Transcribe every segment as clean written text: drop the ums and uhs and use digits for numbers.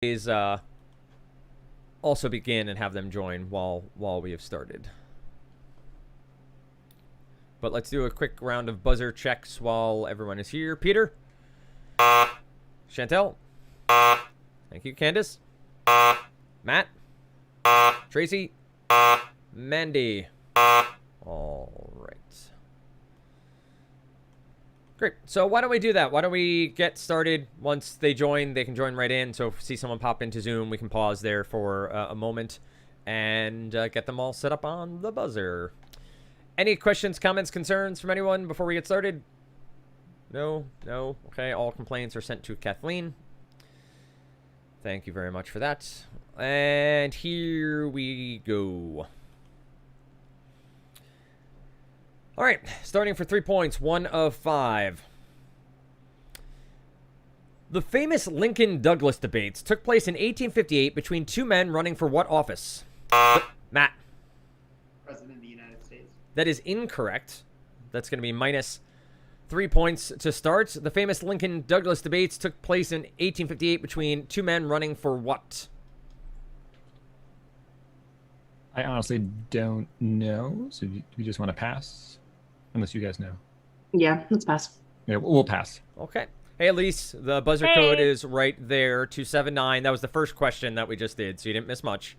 Is also begin and have them join while we have started. But let's do a quick round of buzzer checks while everyone is here. Peter? Chantel? Thank you. Candace? Matt? Tracy? Mandy? All right. Great. So why don't we do that? Why don't we get started? Once they join, they can join right in. So if we see someone pop into Zoom, we can pause there for a moment and get them all set up on the buzzer. Any questions, comments, concerns from anyone before we get started? No? No? Okay, all complaints are sent to Kathleen. Thank you very much for that. And here we go. All right, starting for 3 points, 1 of 5. The famous Lincoln-Douglas debates took place in 1858 between two men running for what office? Matt. President of the United States. That is incorrect. That's going to be minus 3 points to start. The famous Lincoln-Douglas debates took place in 1858 between two men running for what? I honestly don't know. So do you just want to pass? Unless you guys know. Yeah, let's pass. Yeah, we'll pass. Okay. Hey, Elise, the buzzer code is right there, 279. That was the first question that we just did, so you didn't miss much.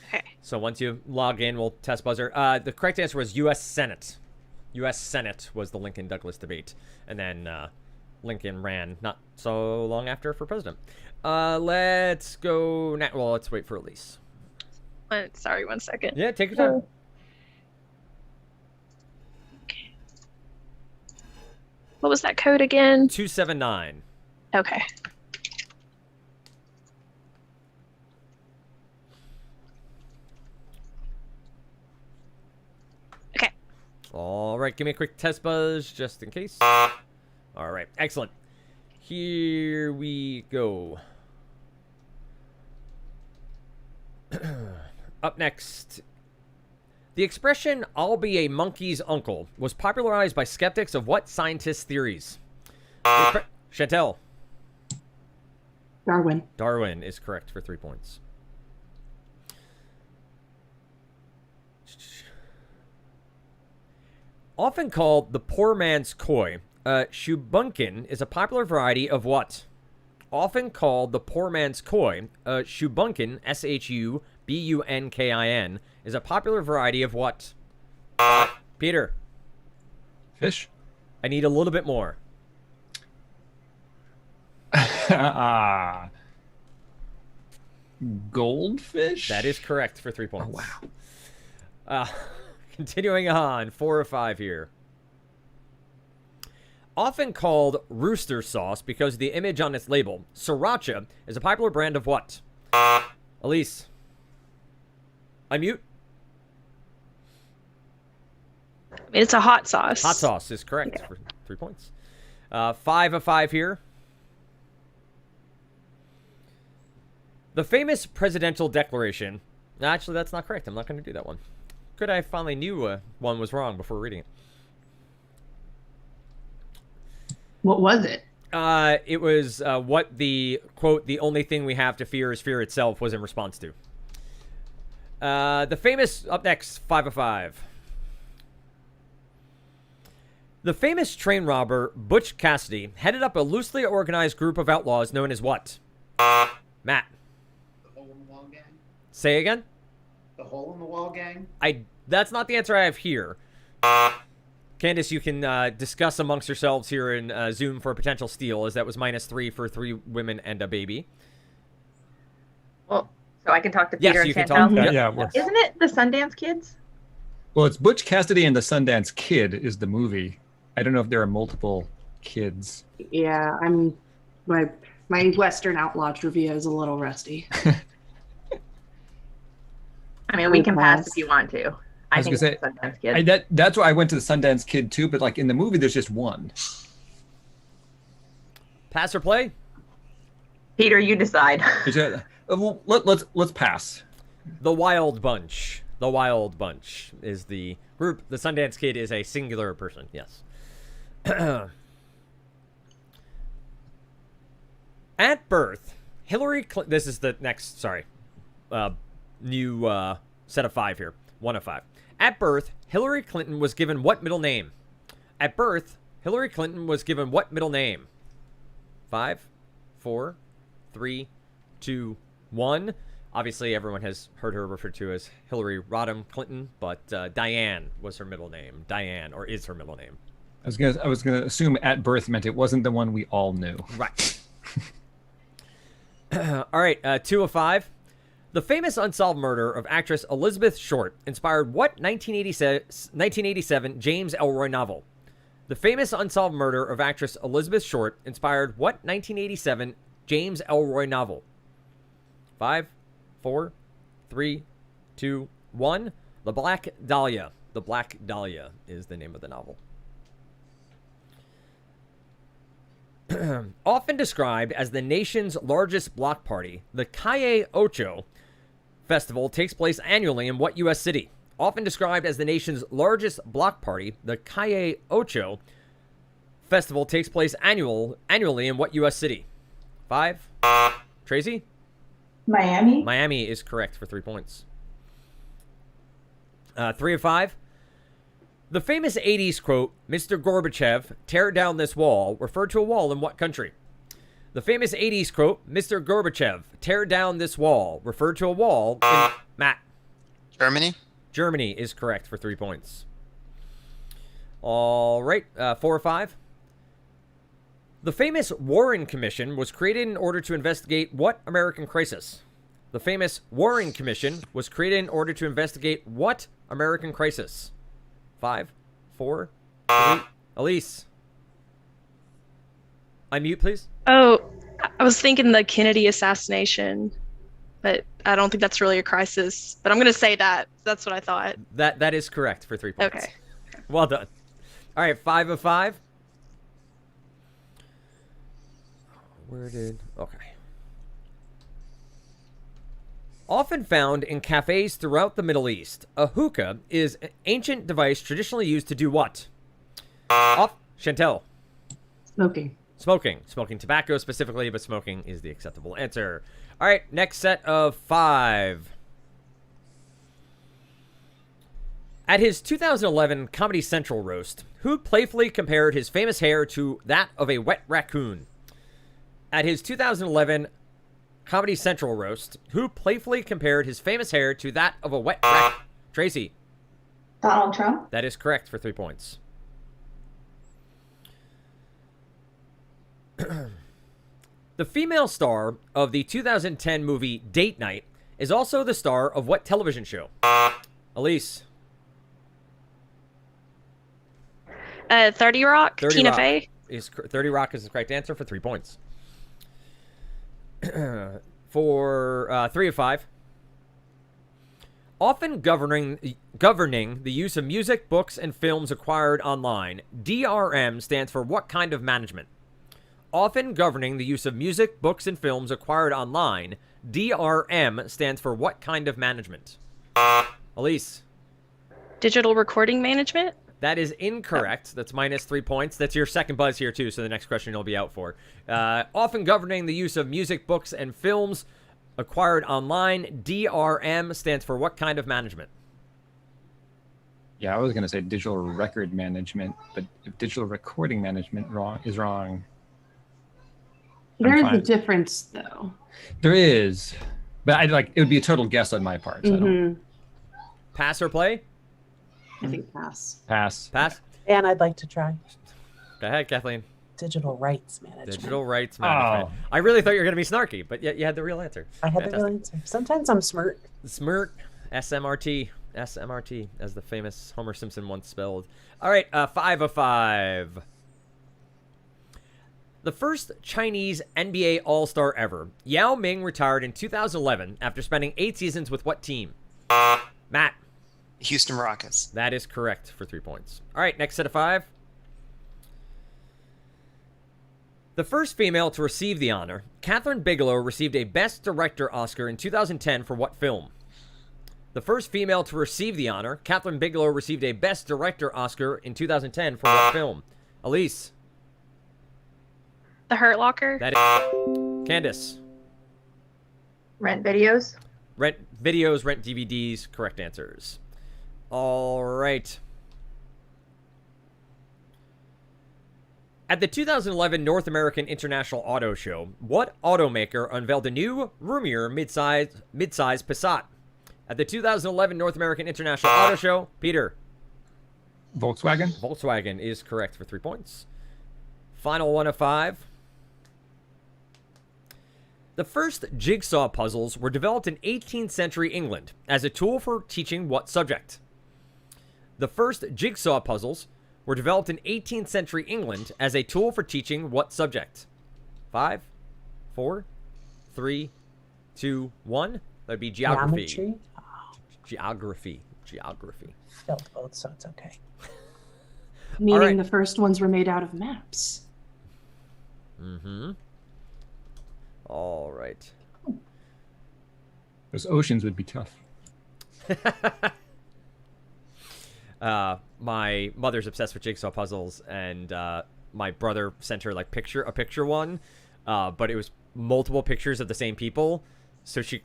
Okay. So once you log in, we'll test buzzer. The correct answer was U.S. Senate. U.S. Senate was the Lincoln-Douglas debate. And then Lincoln ran not so long after for president. Let's go now. Well, let's wait for Elise. Sorry, 1 second. Yeah, take your time. What was that code again? 279. Okay. Okay. All right, give me a quick test buzz just in case. All right, excellent. Here we go. Up next. The expression, "I'll be a monkey's uncle," was popularized by skeptics of what scientist theories? Chantel. Darwin. Darwin is correct for 3 points. Often called the poor man's koi, shubunkin is a popular variety of what? Often called the poor man's koi, shubunkin, shubunkin, is a popular variety of what? Peter. Fish? I need a little bit more. Goldfish? That is correct for 3 points. Oh, wow. Continuing on, 4 or 5 here. Often called rooster sauce because of the image on its label, sriracha is a popular brand of what? Elise. Unmute. It's a hot sauce. Hot sauce is correct for 3 points. 5 of 5 here. The famous presidential declaration. Actually, that's not correct. I'm not going to do that one. Good, I finally knew one was wrong before reading it. What was it? It was what the, quote, "the only thing we have to fear is fear itself" was in response to. The famous, up next, 5 of 5. The famous train robber Butch Cassidy headed up a loosely organized group of outlaws known as what? Matt. The Hole in the Wall Gang? Say again? The Hole in the Wall Gang? That's not the answer I have here. Candace, you can discuss amongst yourselves here in Zoom for a potential steal, as that was minus 3 for 3 women and a baby. Well, so I can talk to Yes, Peter you can and talk. Chantel? Yeah, well, Isn't it the Sundance Kids? it's Butch Cassidy and the Sundance Kid is the movie. I don't know if there are multiple kids. Yeah, my Western Outlaw trivia is a little rusty. I mean, we can pass if you want to. I I was think gonna it's the Sundance Kid. That's why I went to the Sundance Kid too, but like in the movie there's just one. Pass or play? Peter, you decide. Well, let's pass. The Wild Bunch. The Wild Bunch is the group. The Sundance Kid is a singular person, yes. At birth, This is the next, sorry, new set of 5 here. 1 of 5. At birth, Hillary Clinton was given what middle name? At birth, Hillary Clinton was given what middle name? 5, 4, 3, 2, 1. Obviously, everyone has heard her referred to as Hillary Rodham Clinton, but Diane was her middle name. Diane, or is her middle name. I was gonna assume at birth meant it wasn't the one we all knew. Right. All right, 2 of 5. The famous unsolved murder of actress Elizabeth Short inspired what 1987 James Ellroy novel? The famous unsolved murder of actress Elizabeth Short inspired what 1987 James Ellroy novel? 5, 4, 3, 2, 1. The Black Dahlia. The Black Dahlia is the name of the novel. Often described as the nation's largest block party, the Calle Ocho Festival takes place annually in what U.S. city? Often described as the nation's largest block party, the Calle Ocho Festival takes place annually in what U.S. city? 5. Tracy? Miami. Miami is correct for 3 points. 3 of 5. The famous 80s quote, Mr. Gorbachev, tear down this wall, referred to a wall in what country? The famous 80s quote, Mr. Gorbachev, tear down this wall, referred to a wall in... Matt. Germany? Germany is correct for 3 points. All right, 4 of 5. The famous Warren Commission was created in order to investigate what American crisis? The famous Warren Commission was created in order to investigate what American crisis? 5, 4, 3. Elise. Unmute, please. Oh, I was thinking the Kennedy assassination, but I don't think that's really a crisis. But I'm going to say that. That's what I thought. That is correct for 3 points. Okay. Well done. All right, 5 of 5. Okay. Often found in cafes throughout the Middle East, a hookah is an ancient device traditionally used to do what? Chantel. Smoking. Smoking tobacco specifically, but smoking is the acceptable answer. All right, next set of 5. At his 2011 Comedy Central roast, who playfully compared his famous hair to that of a wet raccoon? At his 2011 Comedy Central roast, who playfully compared his famous hair to that of a wet raccoon? Tracy. Donald Trump. That is correct for 3 points. The female star of the 2010 movie Date Night is also the star of what television show? Elise. 30 Rock. 30 Tina Rock Fey. 30 Rock is the correct answer for 3 points. For 3 of 5. Often governing the use of music, books, and films acquired online, DRM stands for what kind of management? Often governing the use of music, books, and films acquired online, DRM stands for what kind of management? Elise. Digital recording management. That is incorrect. That's minus 3 points. That's your second buzz here, too, so the next question you'll be out for. Often governing the use of music, books, and films acquired online, DRM stands for what kind of management? Yeah, I was going to say digital record management, but if digital recording management is wrong. There is a fine. difference, though. There is, but it would be a total guess on my part. So I don't Pass or play? I think pass. pass. Pass? And I'd like to try Go ahead, Kathleen. digital rights management. Digital rights management. I really thought you were going to be snarky, but yet you had the real answer. I had the Fantastic. real answer. Sometimes I'm smirk. Smirk. SMRT. SMRT, as the famous Homer Simpson once spelled. All right, 5 of 5. The first Chinese NBA All-Star ever, Yao Ming retired in 2011 after spending 8 seasons with what team? Matt. Houston Rockets. That is correct for 3 points. All right, next set of 5. The first female to receive the honor, Kathryn Bigelow received a Best Director Oscar in 2010 for what film? The first female to receive the honor, Kathryn Bigelow received a Best Director Oscar in 2010 for what film? Elise. The Hurt Locker. That is Candace. Rent videos. Rent videos, rent DVDs, correct answers. All right. At the 2011 North American International Auto Show, what automaker unveiled a new, roomier midsize Passat? At the 2011 North American International Auto Show, Peter. Volkswagen. Volkswagen is correct for 3 points. Final one of 5. The first jigsaw puzzles were developed in 18th century England as a tool for teaching what subject? The first jigsaw puzzles were developed in 18th century England as a tool for teaching what subject? 5, 4, 3, 2, 1. That'd be geography. Geometry? Geography. Failed both, so it's okay. Meaning right. the first ones were made out of maps. Mm-hmm. All right. Those oceans would be tough. My mother's obsessed with jigsaw puzzles, and my brother sent her like a picture one, but it was multiple pictures of the same people, so she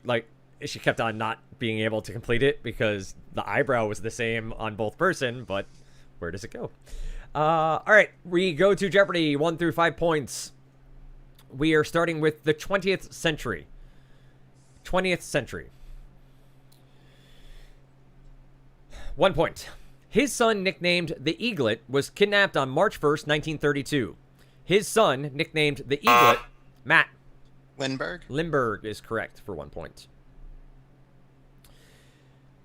kept on not being able to complete it because the eyebrow was the same on both person, but where does it go? All right, we go to Jeopardy! 1 through 5 points. We are starting with the 20th century. 20th century. 1 point. His son, nicknamed the Eaglet, was kidnapped on March 1st, 1932. His son, nicknamed the Eaglet, Matt. Lindbergh. Lindbergh is correct for 1 point.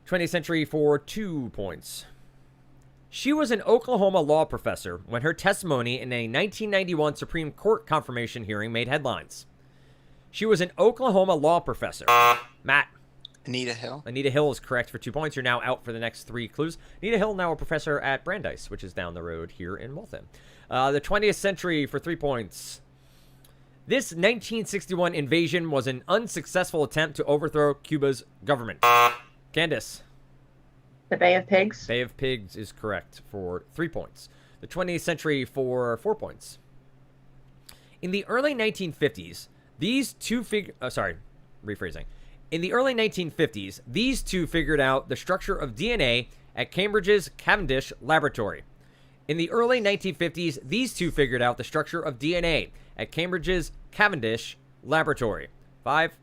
20th century for 2 points. She was an Oklahoma law professor when her testimony in a 1991 Supreme Court confirmation hearing made headlines. She was an Oklahoma law professor. Matt. Anita Hill. Anita Hill is correct for 2 points. You're now out for the next 3 clues. Anita Hill, now a professor at Brandeis, which is down the road here in Waltham. The 20th century for 3 points. This 1961 invasion was an unsuccessful attempt to overthrow Cuba's government. Candace. The Bay of Pigs. Bay of Pigs is correct for 3 points. The 20th century for 4 points. In the early 1950s, In the early 1950s, these two figured out the structure of DNA at Cambridge's Cavendish Laboratory. In the early 1950s, these two figured out the structure of DNA at Cambridge's Cavendish Laboratory. 5,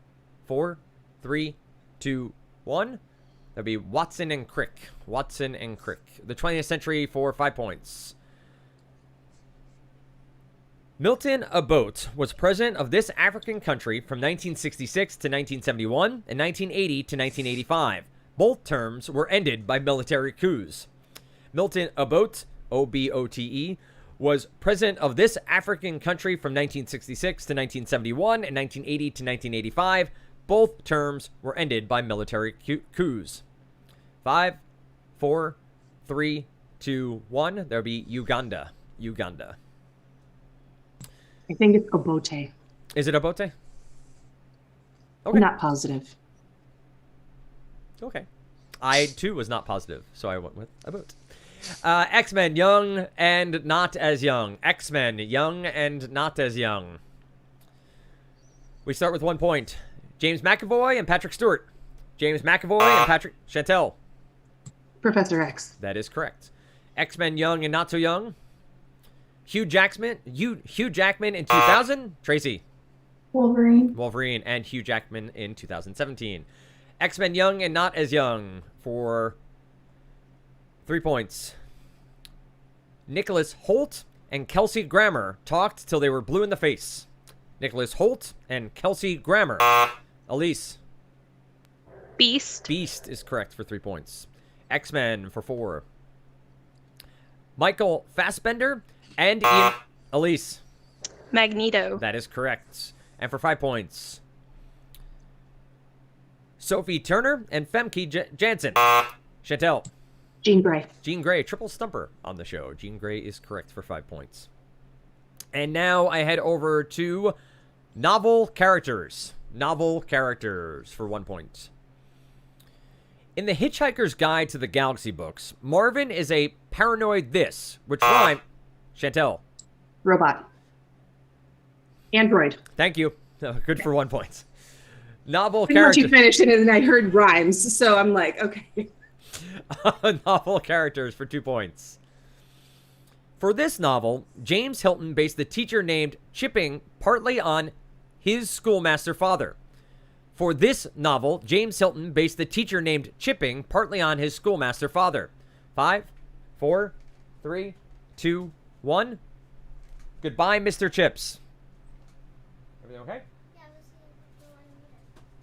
4, 3, 2, 1. That'd be Watson and Crick. Watson and Crick. The 20th century for 5 points. Milton Obote was president of this African country from 1966 to 1971 and 1980 to 1985. Both terms were ended by military coups. Milton Obote, O-B-O-T-E, was president of this African country from 1966 to 1971 and 1980 to 1985. Both terms were ended by military coups. 5, 4, 3, 2, 1. There would be Uganda. Uganda. I think it's Obote. Is it Obote? Okay. I'm not positive. Okay. I, too, was not positive, so I went with Obote. X-Men, young and not as young. X-Men, young and not as young. We start with 1 point. James McAvoy and Patrick Stewart. James McAvoy and Patrick Chantel. Professor X. That is correct. X-Men, young and not so young. Hugh Jackman in 2000. Tracy. Wolverine. And Hugh Jackman in 2017. X-Men, young and not as young for 3 points. Nicholas Hoult and Kelsey Grammer talked till they were blue in the face. Nicholas Hoult and Kelsey Grammer. Elise. Beast. Beast is correct for 3 points. X-Men for 4. Michael Fassbender and Ian. Elise. Magneto. That is correct. And for 5 points. Sophie Turner and Femke Janssen. Chantel. Jean Grey. Jean Grey, triple stumper on the show. Jean Grey is correct for 5 points. And now I head over to novel characters. Novel characters for 1 point. In the Hitchhiker's Guide to the Galaxy books, Marvin is a paranoid this, which rhyme... Chantel. Robot. Android. Thank you. Good for 1 point. Novel And once you character. finished it, and I heard rhymes, so I'm like, okay. Novel characters for 2 points. For this novel, James Hilton based the teacher named Chipping partly on his schoolmaster father. For this novel, James Hilton based the teacher named Chipping partly on his schoolmaster father. 5, 4, 3, 2, 1. Goodbye, Mr. Chips. Everything okay?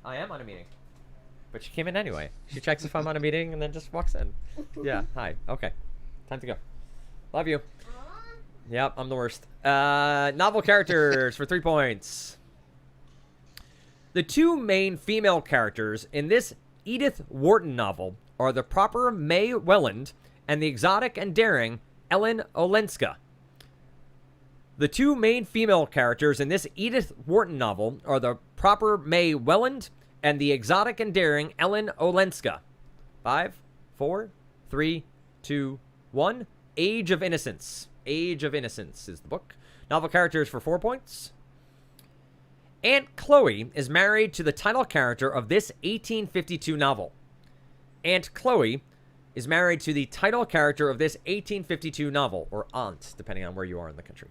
I am on a meeting. But she came in anyway. She checks if I'm on a meeting and then just walks in. Yeah, hi. Okay. Time to go. Love you. Yep, I'm the worst. Novel characters for 3 points. The 2 main female characters in this Edith Wharton novel are the proper May Welland and the exotic and daring Ellen Olenska. The 2 main female characters in this Edith Wharton novel are the proper May Welland and the exotic and daring Ellen Olenska. 5, 4, 3, 2, 1. Age of Innocence. Age of Innocence is the book. Novel characters for 4 points. Aunt Chloe is married to the title character of this 1852 novel. Aunt Chloe is married to the title character of this 1852 novel, or aunt, depending on where you are in the country.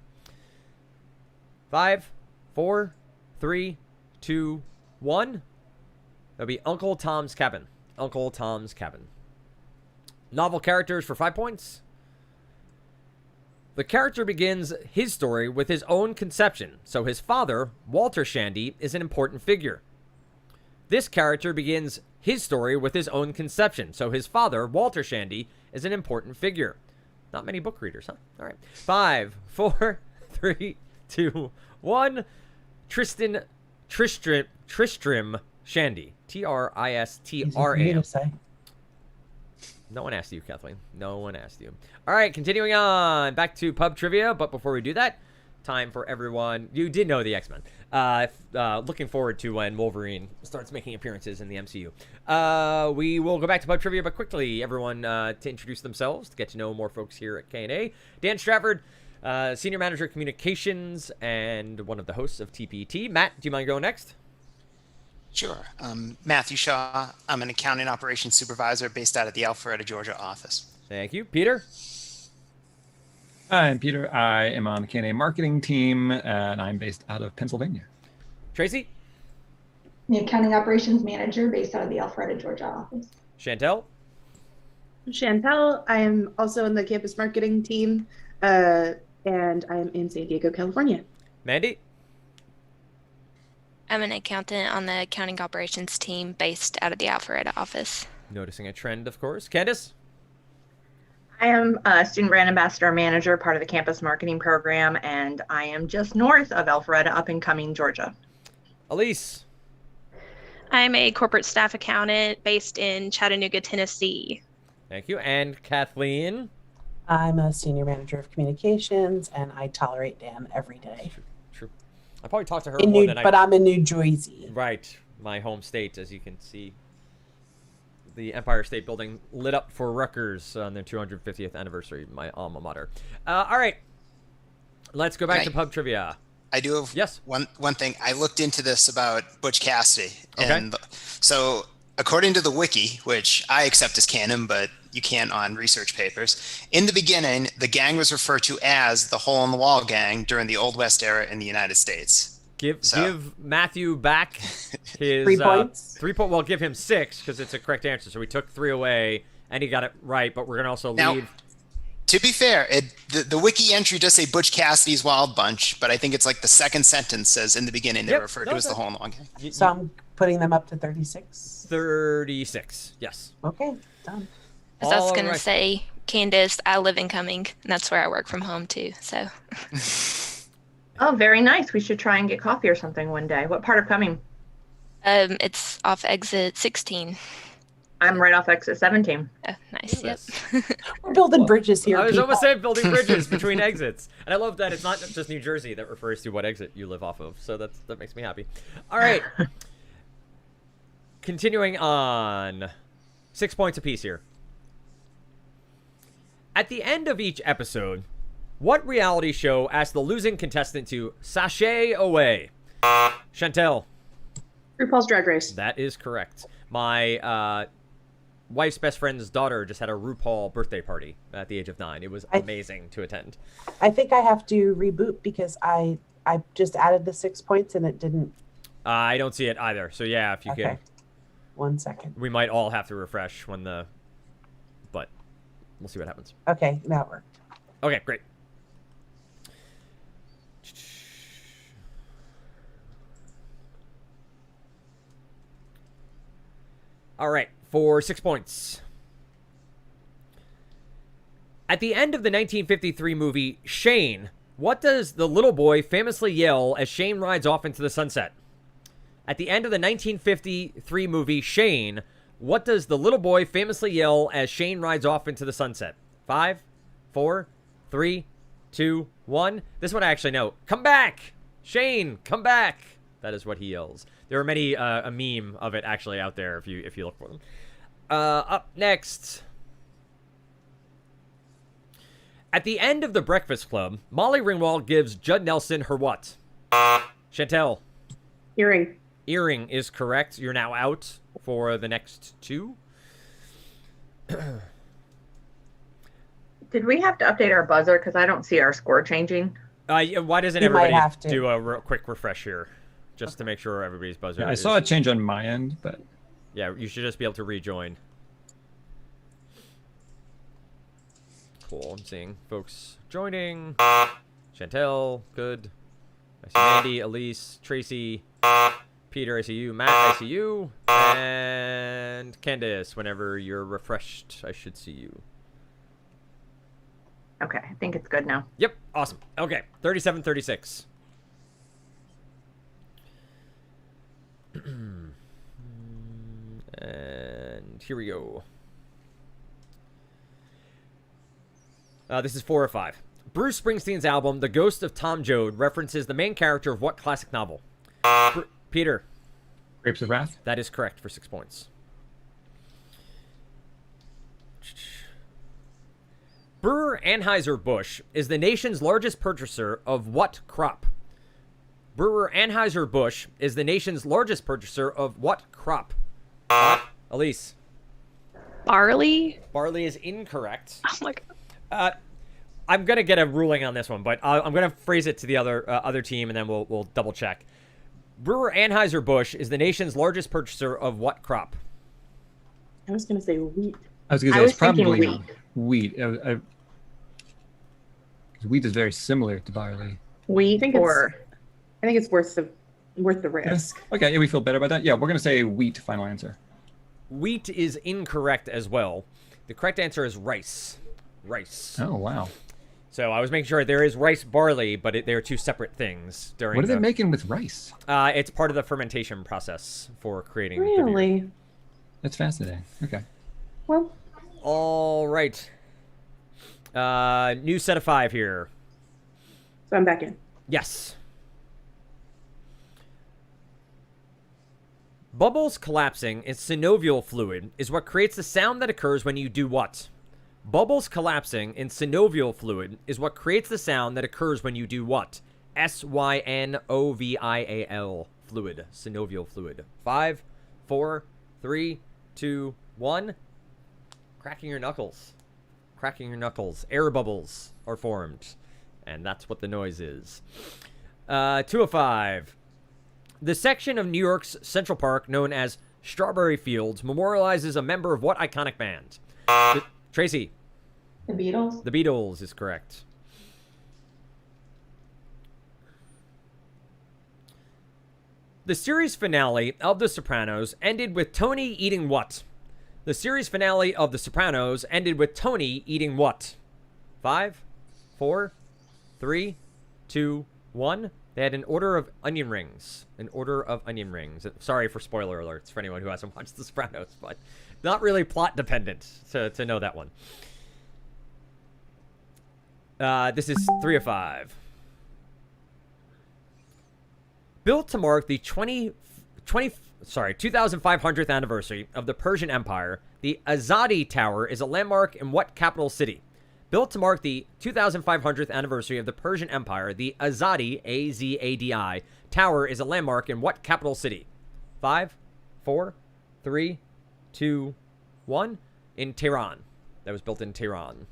5, 4, 3, 2, 1. That'll be Uncle Tom's Cabin. Uncle Tom's Cabin. Novel characters for 5 points. The character begins his story with his own conception, so his father, Walter Shandy, is an important figure. This character begins his story with his own conception, so his father, Walter Shandy, is an important figure. Not many book readers, huh? All right. 5, 4, 3, 2, 1. Tristram Shandy. Tristram. No one asked you, Kathleen. No one asked you. All right, continuing on. Back to pub trivia. But before we do that, time for everyone. You did know the X-Men. Looking forward to when Wolverine starts making appearances in the MCU. We will go back to pub trivia, but quickly, everyone to introduce themselves, to get to know more folks here at K&A. Dan Stratford, Senior Manager of Communications and one of the hosts of TPT. Matt, do you mind going next? Sure. Matthew Shaw. I'm an accounting operations supervisor based out of the Alpharetta, Georgia office. Thank you. Peter? Hi, I'm Peter. I am on the K&A marketing team, and I'm based out of Pennsylvania. Tracy? The accounting operations manager based out of the Alpharetta, Georgia office. Chantel? Chantel, I am also in the campus marketing team, and I am in San Diego, California. Mandy? I'm an accountant on the accounting operations team based out of the Alpharetta office. Noticing a trend, of course. Candace? I am a student brand ambassador manager, part of the campus marketing program, and I am just north of Alpharetta, up in Cumming, Georgia. Elise? I'm a corporate staff accountant based in Chattanooga, Tennessee. Thank you. And Kathleen? I'm a senior manager of communications, and I tolerate Dan every day. True. I probably talked to her In more New, than but I'm in New Jersey. Right. My home state, as you can see. The Empire State Building lit up for Rutgers on their 250th anniversary, my alma mater. All right. Let's go back to pub trivia. I do have one thing. I looked into this about Butch Cassidy. And so according to the wiki, which I accept as canon, but you can't on research papers, in the beginning, the gang was referred to as the Hole in the Wall Gang during the Old West era in the United States. Give Matthew back his 3 points. 3 points. Well, give him 6 because it's a correct answer. So we took 3 away, and he got it right. But we're gonna also leave. To be fair, the wiki entry does say Butch Cassidy's Wild Bunch, but I think it's like the second sentence says in the beginning they referred to as the Hole in the Wall Gang. So I'm putting them up to 36. 36. Yes. Okay, done. As I was going to say, Candace, I live in Cumming, and that's where I work from home too. So. Oh, very nice. We should try and get coffee or something one day. What part of Cumming? It's off exit 16. I'm right off exit 17. Oh, nice. Yep. We're building bridges here. I was people. almost saying building bridges between exits, and I love that it's not just New Jersey that refers to what exit you live off of. So that makes me happy. All right. Continuing on, 6 points apiece here. At the end of each episode, what reality show asked the losing contestant to sashay away? Chantel. RuPaul's Drag Race. That is correct. My wife's best friend's daughter just had a RuPaul birthday party at the age of 9. It was amazing to attend. I think I have to reboot because I just added the 6 points and it didn't. I don't see it either. So yeah, if you Okay. could, 1 second. we might all have to refresh when the, but we'll see what happens. Okay, that worked. Okay, great. All right, for 6 points. At the end of the 1953 movie Shane, what does the little boy famously yell as Shane rides off into the sunset? At the end of the 1953 movie Shane, what does the little boy famously yell as Shane rides off into the sunset? 5, 4, 3, 2, 1. This one I actually know. Come back! Shane, come back! That is what he yells. There are many a meme of it actually out there if you look for them. Up next. At the end of The Breakfast Club, Molly Ringwald gives Judd Nelson her what? Chantel. Earring. Earring is correct. You're now out for the next 2. Did we have to update our buzzer? Because I don't see our score changing. Why doesn't You might everybody have to. do a quick refresh here? Just to make sure everybody's buzzer Yeah, I is... saw a change on my end, but Yeah, you should just be able to rejoin. Cool, I'm seeing folks joining. Chantel, good. I see Mandy, Elise, Tracy, Peter, I see you. Matt, I see you. And Candace, whenever you're refreshed, I should see you. Okay, I think it's good now. Yep, awesome. Okay, 37-36. And here we go. This is 4 or 5. Bruce Springsteen's album, The Ghost of Tom Joad, references the main character of what classic novel? Peter. Grapes of Wrath? That is correct for 6 points. Brewer Anheuser-Busch is the nation's largest purchaser of what crop? Brewer Anheuser-Busch is the nation's largest purchaser of what crop? Elise. Barley? Barley is incorrect. Oh my god. I'm gonna get a ruling on this one, but I'm gonna phrase it to the other team, and then we'll double check. Brewer Anheuser-Busch is the nation's largest purchaser of what crop? I was going to say wheat. I was going to I say was it's thinking probably wheat. wheat. Wheat is very similar to barley. Wheat think or I think it's worth the risk. Okay, yeah, we feel better about that. Yeah, we're going to say wheat, final answer. Wheat is incorrect as well. The correct answer is rice. Rice. Oh, wow. So I was making sure there is rice barley, but they are two separate things. During What are they making with rice? It's part of the fermentation process for creating the beer. Really? That's fascinating. Okay. Well, All right. New set of 5 here. so I'm back in. Yes. Bubbles collapsing in synovial fluid is what creates the sound that occurs when you do what? Bubbles collapsing in synovial fluid is what creates the sound that occurs when you do what? SYNOVIAL fluid. Synovial fluid. 5, 4, 3, 2, 1. Cracking your knuckles. Cracking your knuckles. Air bubbles are formed. And that's what the noise is. 2 of 5. The section of New York's Central Park known as Strawberry Fields memorializes a member of what iconic band? Tracy. The Beatles. The Beatles is correct. The series finale of The Sopranos ended with Tony eating what? The series finale of The Sopranos ended with Tony eating what? 5, 4, 3, 2, 1. They had an order of onion rings. An order of onion rings. Sorry for spoiler alerts for anyone who hasn't watched The Sopranos, but not really plot dependent to know that one. This is 3 of 5. Built to mark the 2500th anniversary of the Persian Empire, the Azadi Tower is a landmark in what capital city? Built to mark the 2500th anniversary of the Persian Empire, the Azadi, A-Z-A-D-I, Tower is a landmark in what capital city? 5, 4, 3, 2, 1. In Tehran. That was built in Tehran.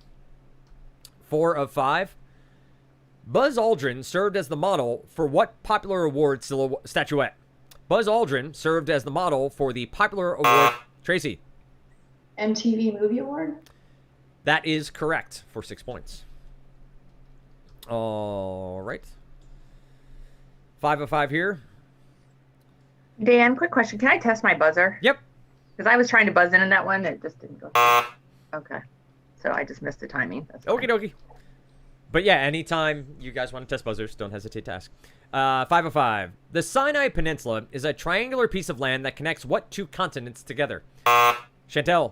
4 of 5. Buzz Aldrin served as the model for what popular award statuette? Buzz Aldrin served as the model for the popular award. Tracy. MTV Movie Award? That is correct for 6 points. All right. 5 of 5 here. Dan, quick question. Can I test my buzzer? Yep. Because I was trying to buzz in that one. It just didn't go through. Okay. So I just missed the timing. That's fine. Okie dokie. But yeah, anytime you guys want to test buzzers, don't hesitate to ask. 5 of 5. The Sinai Peninsula is a triangular piece of land that connects what two continents together? Chantel.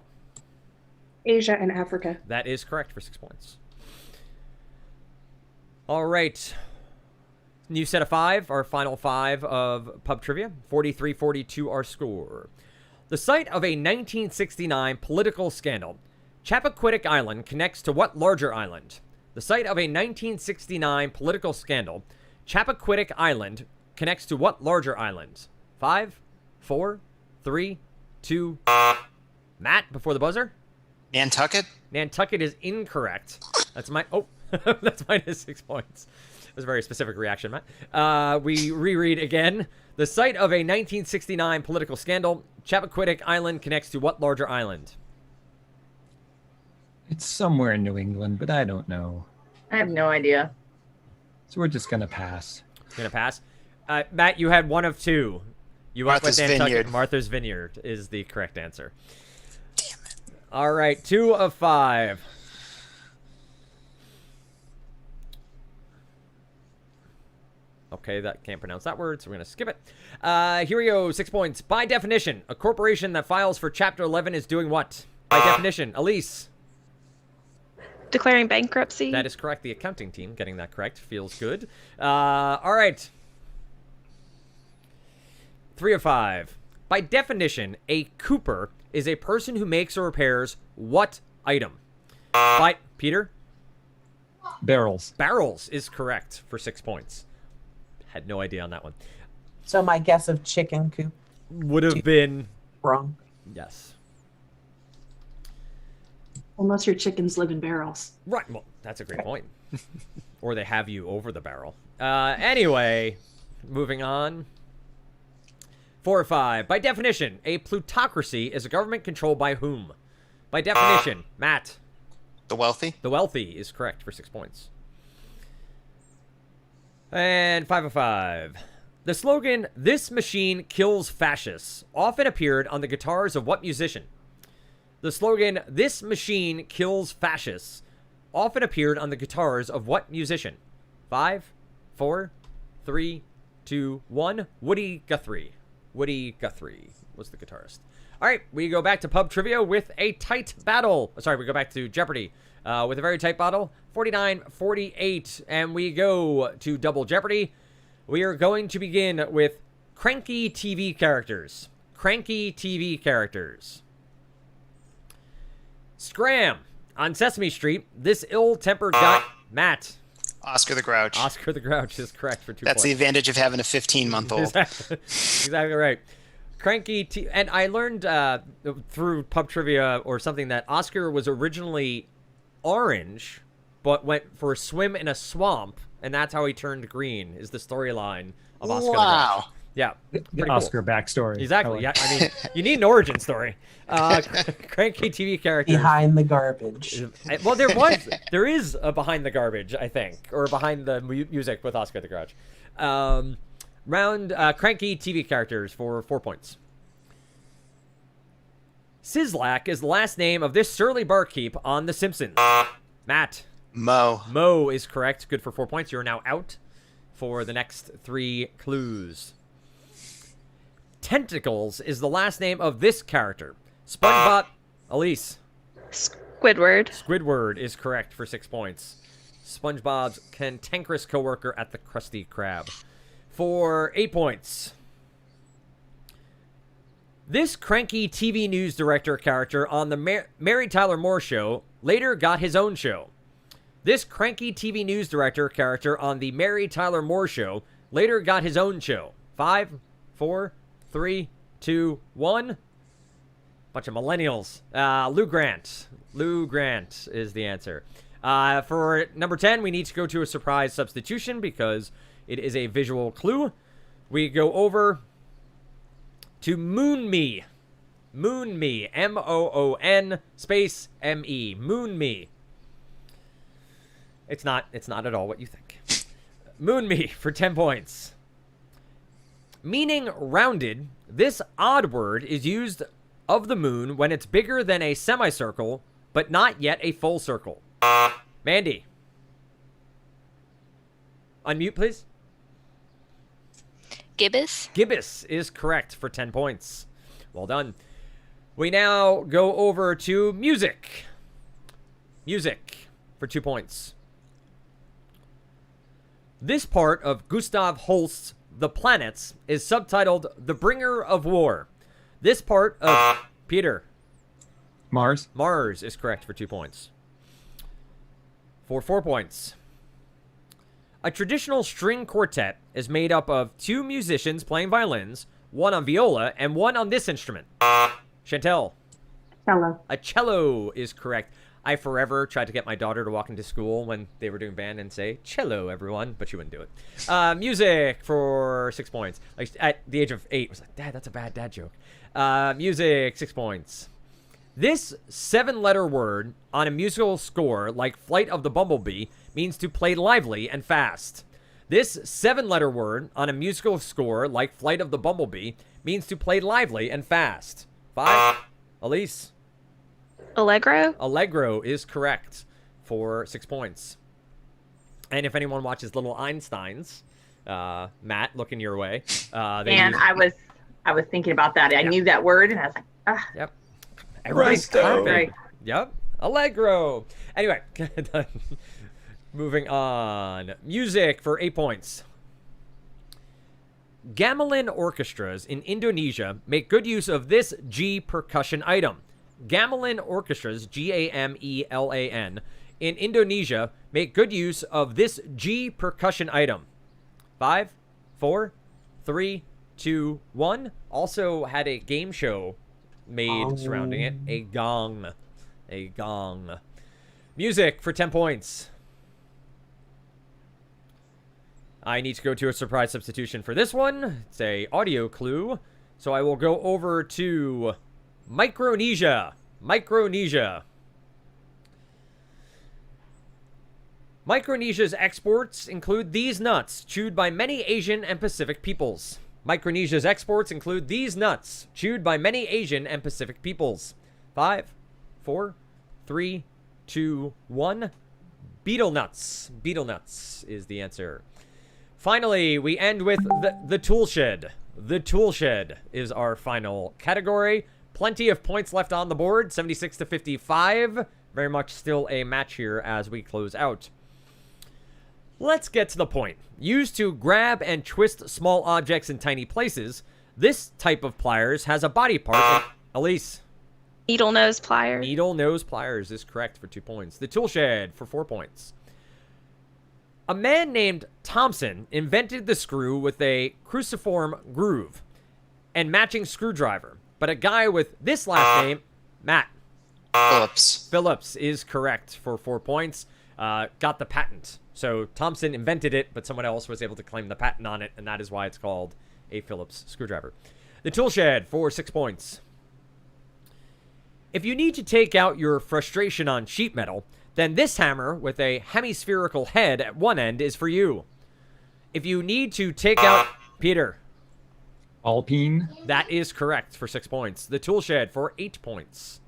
Asia and Africa. That is correct for 6 points. All right. New set of 5, our final 5 of pub trivia. 43-42 our score. The site of a 1969 political scandal, Chappaquiddick Island connects to what larger island? The site of a 1969 political scandal, Chappaquiddick Island connects to what larger island? 5, 4, 3, 2. Matt, before the buzzer? Nantucket? Nantucket is incorrect. That's my... Oh, that's minus 6 points. That was a very specific reaction, Matt. We reread again. The site of a 1969 political scandal, Chappaquiddick Island connects to what larger island? It's somewhere in New England, but I don't know. I have no idea. So we're just going to pass. Gonna pass. Matt, you had 1 of 2. You went with Martha's Nantucket. Vineyard. Martha's Vineyard is the correct answer. Damn it. All right, 2 of 5. Okay, that can't pronounce that word, so we're going to skip it. Here we go, 6 points. By definition, a corporation that files for Chapter 11 is doing what? By definition, Elise. Declaring bankruptcy. That is correct. The accounting team getting that correct. Feels good. All right. 3 of 5. By definition, a cooper is a person who makes or repairs what item? By Peter? Barrels. Barrels is correct for 6 points. Had no idea on that one. So my guess of chicken coop Would have been wrong. yes. Unless your chickens live in barrels. Right. Well, that's a great point. Or they have you over the barrel. Anyway, moving on. 4 or 5. By definition, a plutocracy is a government controlled by whom? By definition, Matt. The wealthy? The wealthy is correct for 6 points. And 5 of 5. The slogan, "This machine kills fascists," often appeared on the guitars of what musician? The slogan, "This machine kills fascists," often appeared on the guitars of what musician? 5, 4, 3, 2, 1. Woody Guthrie. Woody Guthrie was the guitarist. All right, we go back to pub trivia with a tight battle. Sorry, we go back to Jeopardy with a very tight battle. 49-48, and we go to Double Jeopardy. We are going to begin with cranky TV characters. Cranky TV characters. Scram. On Sesame Street, this ill-tempered guy... Matt. Oscar the Grouch. Oscar the Grouch is correct for 2 That's points. the advantage of having a 15-month-old. Exactly right. Cranky and I learned through pub trivia or something that Oscar was originally orange, but went for a swim in a swamp, and that's how he turned green, is the storyline of Oscar the Grouch. Yeah. The Oscar backstory. Exactly. Yeah. I mean, you need an origin story. Cranky TV characters. Behind the garbage. Well, there is a behind the garbage, I think, or behind the music with Oscar the Grouch. Cranky TV characters for 4 points. Sizzlack is the last name of this surly barkeep on The Simpsons. Matt. Mo. Mo is correct. Good for 4 points. You're now out for the next 3 clues. Tentacles is the last name of this character. SpongeBob. Elise. Squidward. Squidward is correct for 6 points. SpongeBob's cantankerous coworker at the Krusty Krab. For 8 points. This cranky TV news director character on the Mary Tyler Moore Show later got his own show. This cranky TV news director character on the Mary Tyler Moore Show later got his own show. 5, 4, 3, 2, 1. Bunch of millennials. Lou Grant. Lou Grant is the answer. For number 10, we need to go to a surprise substitution because it is a visual clue. We go over to Moon Me. Moon Me. M-O-O-N space M-E. Moon Me. It's not at all what you think. Moon Me for 10 points. Meaning rounded, this odd word is used of the moon when it's bigger than a semicircle, but not yet a full circle. Mandy. Unmute, please. Gibbous. Gibbous is correct for 10 points. Well done. We now go over to music. Music for 2 points. This part of Gustav Holst's The Planets is subtitled The Bringer of War. This part of Peter. Mars. Mars is correct for 2 points. For 4 points. A traditional string quartet is made up of 2 musicians playing violins, one on viola, and one on this instrument. Chantel. Cello. A cello is correct. I forever tried to get my daughter to walk into school when they were doing band and say, cello, everyone, but she wouldn't do it. Music for 6 points. Like, at the age of 8, I was like, Dad, that's a bad dad joke. Music, 6 points. This 7-letter word on a musical score, like Flight of the Bumblebee, means to play lively and fast. This 7-letter word on a musical score, like Flight of the Bumblebee, means to play lively and fast. 5. Elise. Allegro. Allegro is correct for 6 points. And if anyone watches Little Einsteins, Matt, looking your way. And I was thinking about that. I knew that word, and I was like, ah. Yep. Everybody's Presto. clapping. Yep. Allegro. Anyway, moving on. Music for 8 points. Gamelan orchestras in Indonesia make good use of this G percussion item. Gamelan orchestras, G-A-M-E-L-A-N, in Indonesia make good use of this G percussion item. 5, 4, 3, 2, 1. Also had a game show made surrounding it. A gong. A gong. Music for 10 points. I need to go to a surprise substitution for this one. It's a audio clue. So I will go over to Micronesia. Micronesia. Micronesia's exports include these nuts, chewed by many Asian and Pacific peoples. Micronesia's exports include these nuts, chewed by many Asian and Pacific peoples. 5, 4, 3, 2, 1. Beetle nuts. Beetle nuts is the answer. Finally, we end with the tool shed. The tool shed is our final category. Plenty of points left on the board, 76 to 55. Very much still a match here as we close out. Let's get to the point. Used to grab and twist small objects in tiny places, this type of pliers has a body part. Elise. Needle nose pliers. Needle nose pliers is correct for 2 points. The tool shed for 4 points. A man named Thompson invented the screw with a cruciform groove and matching screwdriver. But a guy with this last name, Matt. Phillips. Phillips is correct for 4 points. Got the patent. So Thompson invented it, but someone else was able to claim the patent on it, and that is why it's called a Phillips screwdriver. The tool shed for 6 points. If you need to take out your frustration on sheet metal, then this hammer with a hemispherical head at one end is for you. If you need to take out... Peter. Alpine. That is correct for 6 points. The tool shed for 8 points.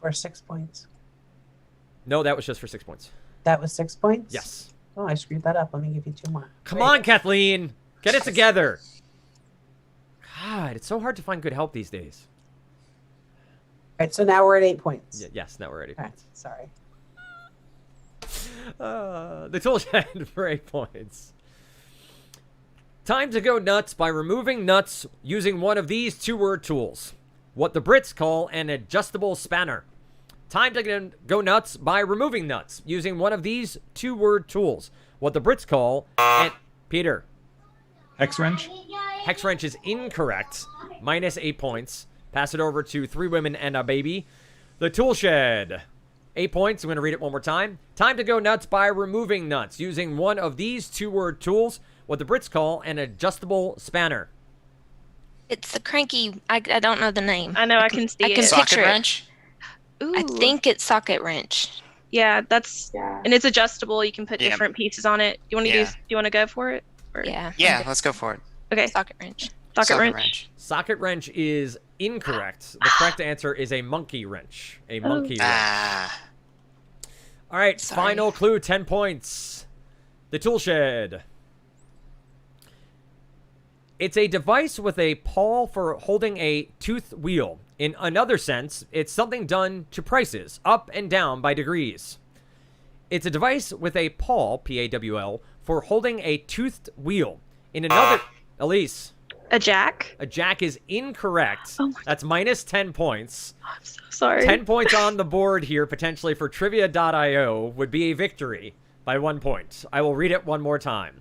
For 6 points. No, that was just for 6 points. That was 6 points? Yes. Oh, I screwed that up. Let me give you 2 more. Come on, Kathleen. Get it together. God, it's so hard to find good help these days. All right, so now we're at 8 points. Yes, now we're at 8 All right, points. sorry. The tool shed for 8 points. Time to go nuts by removing nuts using one of these 2-word tools. What the Brits call an adjustable spanner. Time to go nuts by removing nuts using one of these 2-word tools. What the Brits call an... Peter. X-wrench. Hex wrench is incorrect. Minus 8 points. Pass it over to 3 women and a baby. The tool shed. 8 points. I'm going to read it one more time. Time to go nuts by removing nuts using one of these 2-word tools, what the Brits call an adjustable spanner. It's the cranky. I don't know the name. I know. I can see I can it. Socket picture wrench? Ooh. I think it's socket wrench. Yeah, that's Yeah. and it's adjustable. You can put Yeah. different pieces on it. You want to Yeah. do you want to go for it? Or- Yeah. Yeah, let's go for it. Okay. Socket wrench. Socket wrench. Socket wrench is incorrect. The correct answer is a monkey wrench. A monkey wrench. Ah. All right, Sorry. final clue, 10 points. The tool shed. It's a device with a pawl for holding a tooth wheel. In another sense, it's something done to prices, up and down by degrees. It's a device with a pawl, P-A-W-L, for holding a toothed wheel. In another... Elise. A jack. A jack is incorrect. Oh my- That's minus 10 points. I'm so sorry. 10 points on the board here, potentially for trivia.io, would be a victory by 1 point. I will read it one more time.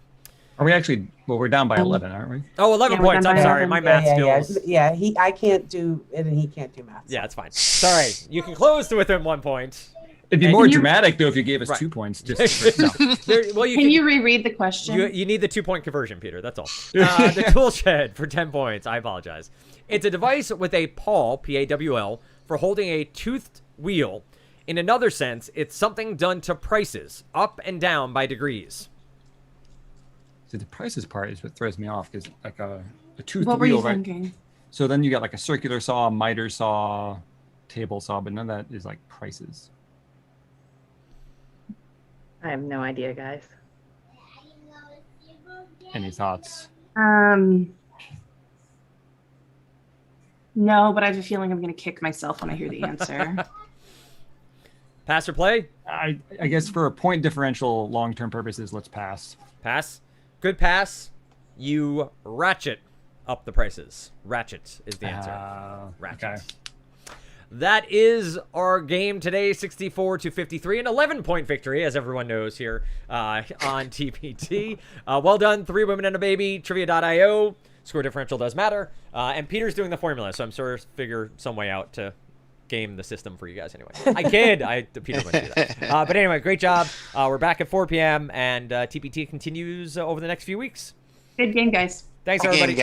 Are we actually? Well, we're down by 11, aren't we? Oh, 11 Yeah, we're points. done I'm by sorry. 11. My math skills. Yeah, I can't do it, and he can't do math. Yeah, it's fine. Sorry. You can close to within 1 point. It'd be And more you- dramatic though if you gave us Right. 2 points. Just no. Well, Can you reread the question? You need the 2-point conversion, Peter. That's all. The tool shed for 10 points. I apologize. It's a device with a pawl, P-A-W-L, for holding a toothed wheel. In another sense, it's something done to prices, up and down by degrees. See, the prices part is what throws me off because like a tooth What were wheel, you right? thinking? So then you got like a circular saw, miter saw, table saw, but none of that is like prices. I have no idea, guys. Any thoughts? No, but I have a feeling I'm going to kick myself when I hear the answer. Pass or play? I guess for a point differential, long-term purposes, let's pass. Pass. Good pass. You ratchet up the prices. Ratchet is the answer. Ratchet. Okay. That is our game today, 64-53, an 11-point victory, as everyone knows here on TPT. Well done, 3 women and a baby, trivia.io. Score differential does matter. And Peter's doing the formula, so I'm sort of figure some way out to game the system for you guys anyway. I kid. Peter wouldn't do that. But anyway, great job. We're back at 4 p.m. and TPT continues over the next few weeks. Good game, guys. Thanks, Again, everybody. guys.